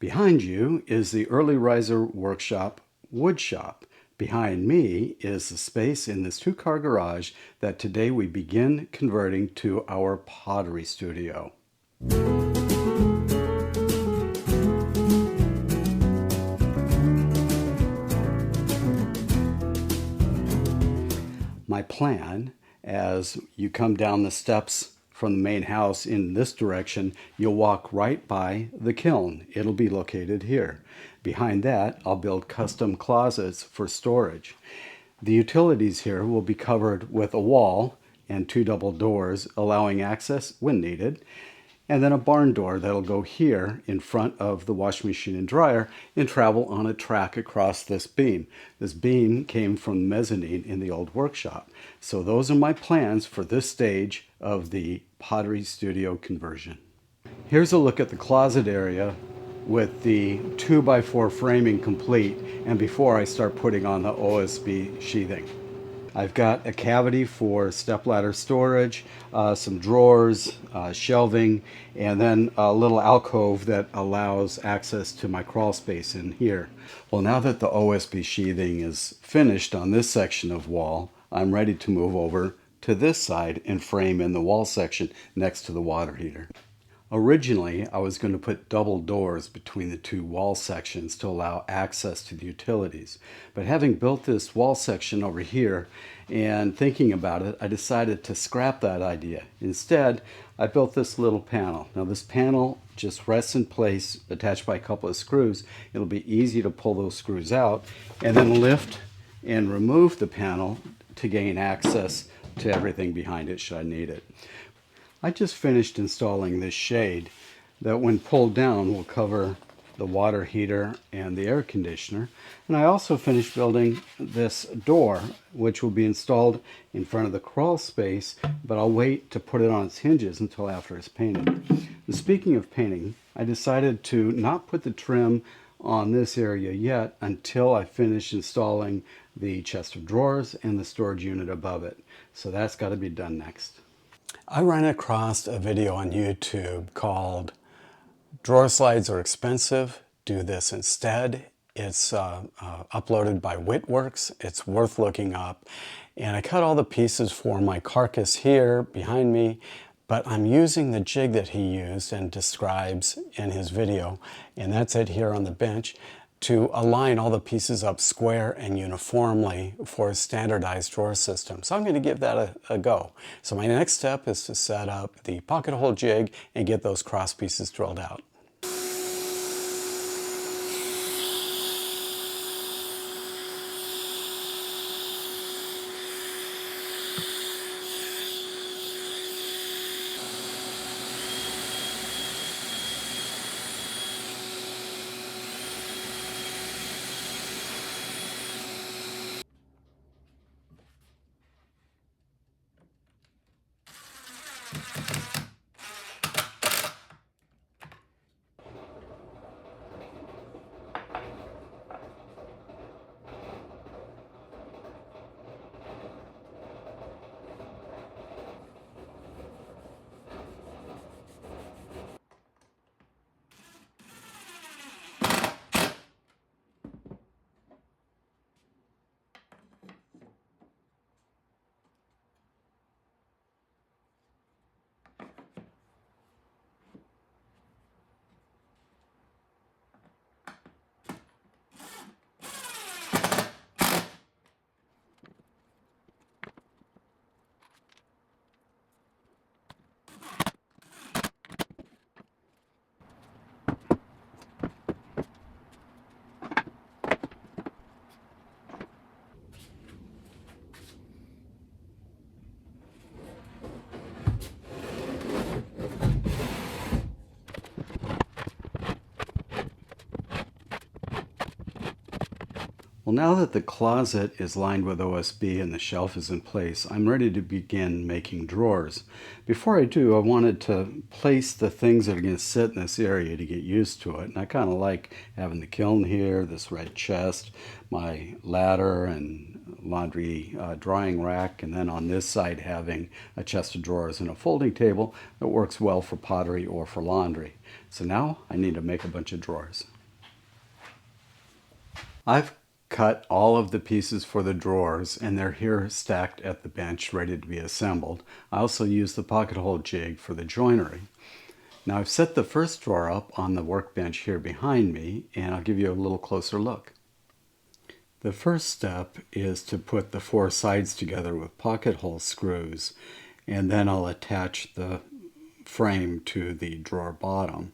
Behind you is the early riser workshop wood shop. Behind me is the space in this two-car garage that today we begin converting to our pottery studio. My plan, as you come down the steps from the main house in this direction, you'll walk right by the kiln. It'll be located here. Behind that, I'll build custom closets for storage. The utilities here will be covered with a wall and two double doors, allowing access when needed, and then a barn door that'll go here in front of the washing machine and dryer and travel on a track across this beam. This beam came from the mezzanine in the old workshop. So those are my plans for this stage of the pottery studio conversion. Here's a look at the closet area with the 2x4 framing complete and before I start putting on the OSB sheathing. I've got a cavity for stepladder storage, some drawers, shelving, and then a little alcove that allows access to my crawl space in here. Well, now that the OSB sheathing is finished on this section of wall, I'm ready to move over to this side and frame in the wall section next to the water heater. Originally, I was going to put double doors between the two wall sections to allow access to the utilities. But having built this wall section over here and thinking about it, I decided to scrap that idea. Instead, I built this little panel. Now this panel just rests in place, attached by a couple of screws. It'll be easy to pull those screws out and then lift and remove the panel to gain access to everything behind it should I need it. I just finished installing this shade that when pulled down will cover the water heater and the air conditioner. And I also finished building this door, which will be installed in front of the crawl space, but I'll wait to put it on its hinges until after it's painted. And speaking of painting, I decided to not put the trim on this area yet until I finish installing the chest of drawers and the storage unit above it. So that's got to be done next. I ran across a video on YouTube called Drawer Slides Are Expensive, Do This Instead. It's uploaded by Whitworks. It's worth looking up. And I cut all the pieces for my carcass here behind me, but I'm using the jig that he used and describes in his video, and that's it here on the bench, to align all the pieces up square and uniformly for a standardized drawer system. So I'm going to give that a go. So my next step is to set up the pocket hole jig and get those cross pieces drilled out. Well, now that the closet is lined with OSB and the shelf is in place, I'm ready to begin making drawers. Before I do, I wanted to place the things that are going to sit in this area to get used to it. And I kind of like having the kiln here, this red chest, my ladder and laundry drying rack, and then on this side having a chest of drawers and a folding table that works well for pottery or for laundry. So now I need to make a bunch of drawers. I've cut all of the pieces for the drawers and they're here stacked at the bench ready to be assembled. I also use the pocket hole jig for the joinery. Now I've set the first drawer up on the workbench here behind me, and I'll give you a little closer look. The first step is to put the four sides together with pocket hole screws, and then I'll attach the frame to the drawer bottom.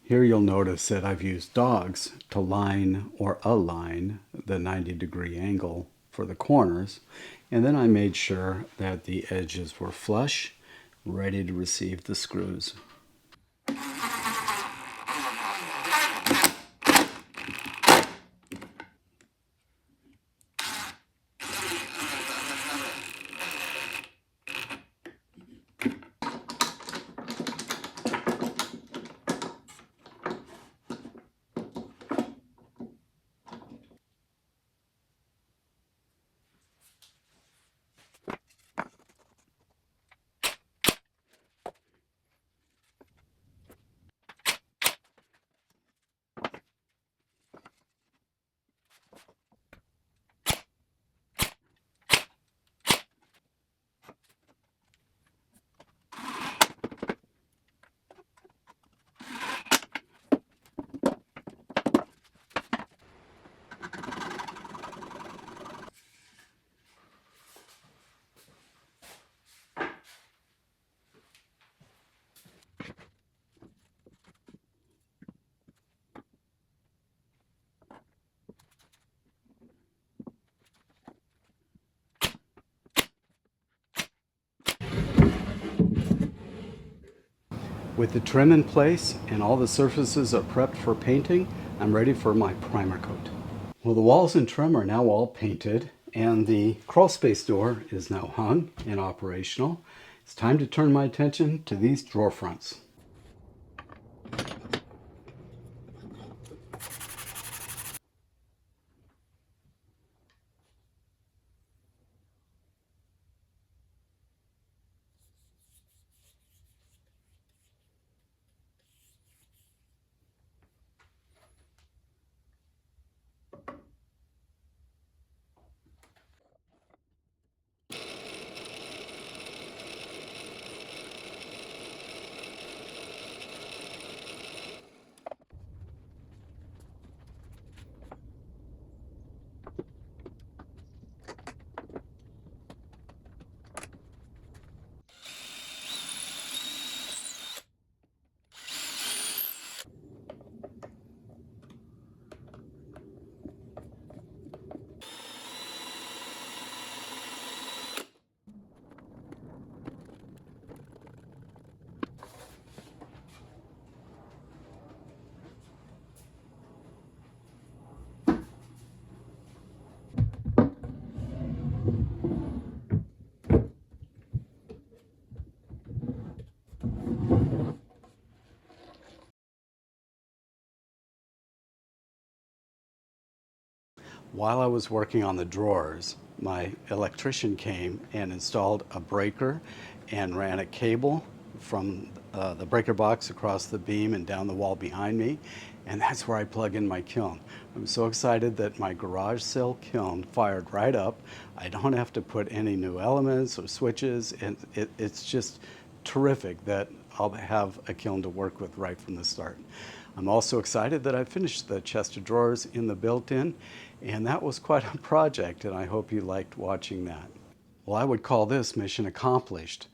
Here you'll notice that I've used dogs to line or align the 90-degree angle for the corners, and then I made sure that the edges were flush, ready to receive the screws. With the trim in place and all the surfaces are prepped for painting, I'm ready for my primer coat. Well, the walls and trim are now all painted and the crawl space door is now hung and operational. It's time to turn my attention to these drawer fronts. While I was working on the drawers, my electrician came and installed a breaker and ran a cable from the breaker box across the beam and down the wall behind me, and that's where I plug in my kiln. I'm so excited that my garage sale kiln fired right up. I don't have to put any new elements or switches, and it's just terrific that I'll have a kiln to work with right from the start. I'm also excited that I finished the chest of drawers in the built-in, and that was quite a project, and I hope you liked watching that. Well, I would call this mission accomplished.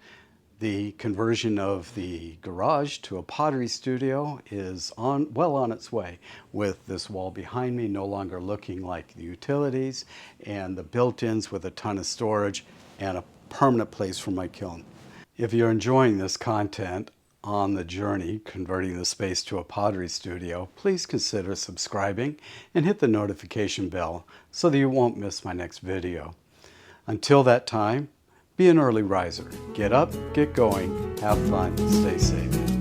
The conversion of the garage to a pottery studio is well on its way, with this wall behind me no longer looking like the utilities, and the built-ins with a ton of storage and a permanent place for my kiln. If you're enjoying this content on the journey converting the space to a pottery studio, please consider subscribing and hit the notification bell so that you won't miss my next video. Until that time, be an early riser. Get up, get going, have fun, stay safe.